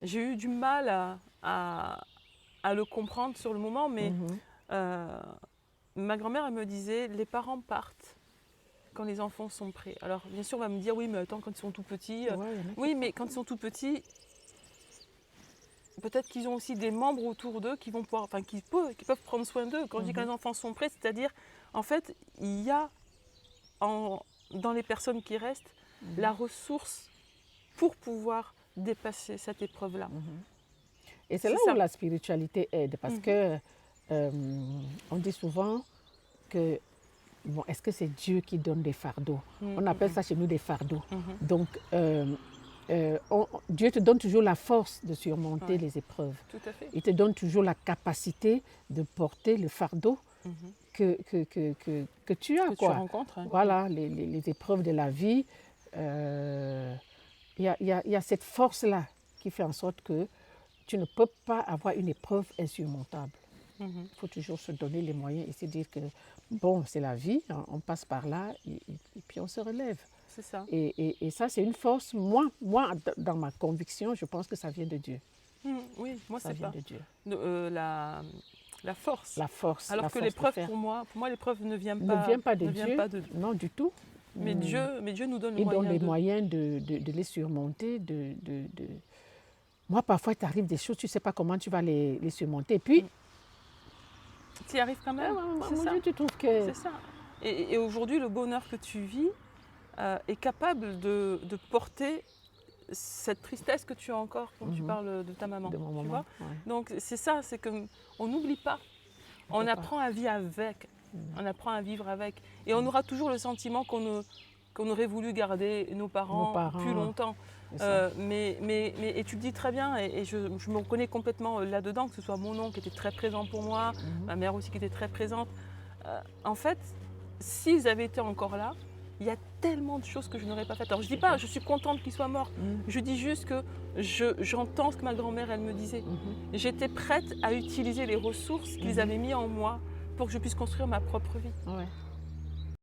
J'ai eu du mal à le comprendre sur le moment, mais Mhm. euh, ma grand-mère, elle me disait, les parents partent quand les enfants sont prêts. Alors, bien sûr, on va me dire, oui, mais attends, quand ils sont tout petits, Ouais, il y en a qui oui, mais partent. quand ils sont tout petits, peut-être qu'ils ont aussi des membres autour d'eux qui vont pouvoir, enfin, qui peuvent prendre soin d'eux. Quand je dis quand Mhm. les enfants sont prêts, c'est-à-dire, en fait, il y a en- dans les personnes qui restent la Mhm. ressource pour pouvoir dépasser cette épreuve-là. Mhm. Et c'est là C'est où ça. la spiritualité aide, parce Mhm, que euh, on dit souvent que, bon, est-ce que c'est Dieu qui donne des fardeaux? mhm, On appelle mhm, ça chez nous des fardeaux. mhm. Donc, Dieu te donne toujours la force de surmonter Ouais, les épreuves. tout à fait. Il te donne toujours la capacité de porter le fardeau Mhm. que tu as, Que tu quoi. rencontres, hein. Mhm. Voilà, les épreuves de la vie. euh, il y a cette force-là qui fait en sorte que tu ne peux pas avoir une épreuve insurmontable. Mhm. Il faut toujours se donner les moyens et se dire que, bon, c'est la vie, hein, on passe par là et puis on se relève. C'est ça. Et ça, c'est une force. Moi, dans ma conviction, je pense que ça vient de Dieu. Mhm. Oui, moi, Ça c'est vient pas de Dieu. la force. La Alors que force de l'épreuve, faire. pour moi, l'épreuve Ne vient pas de ne vient Dieu, pas de Dieu. non du tout. Hum, Mais Dieu nous donne le Il donne moyen les de. moyens de les surmonter. Moi, parfois, il t'arrive des choses, tu ne sais pas comment tu vas les surmonter. Et puis, Tu y arrives quand même. C'est mon ça. Dieu, tu trouves que... C'est ça. Et aujourd'hui, le bonheur que tu vis est capable de porter cette tristesse que tu as encore quand tu Mhm, parles de ta maman. de mon Tu moment, vois. ouais, Donc c'est ça, c'est que on n'oublie pas. il On faut pas. apprend à vivre avec. Mhm, On apprend à vivre avec. Et on aura toujours le sentiment qu'on aurait voulu garder nos nos parents plus parents, longtemps. c'est ça. Et tu le dis très bien, et je me reconnais complètement là-dedans, que ce soit mon oncle qui était très présent pour moi, Mhm, ma mère aussi qui était très présente. En fait, s'ils avaient été encore là, il y a tellement de choses que je n'aurais pas faites. Alors je dis c'est pas, ça. je suis contente qu'ils soient morts. Mhm, Je dis juste que j'entends ce que ma grand-mère elle me disait. mhm, J'étais prête à utiliser les ressources qu'ils mhm. avaient mis en moi pour que je puisse construire ma propre vie. Ouais.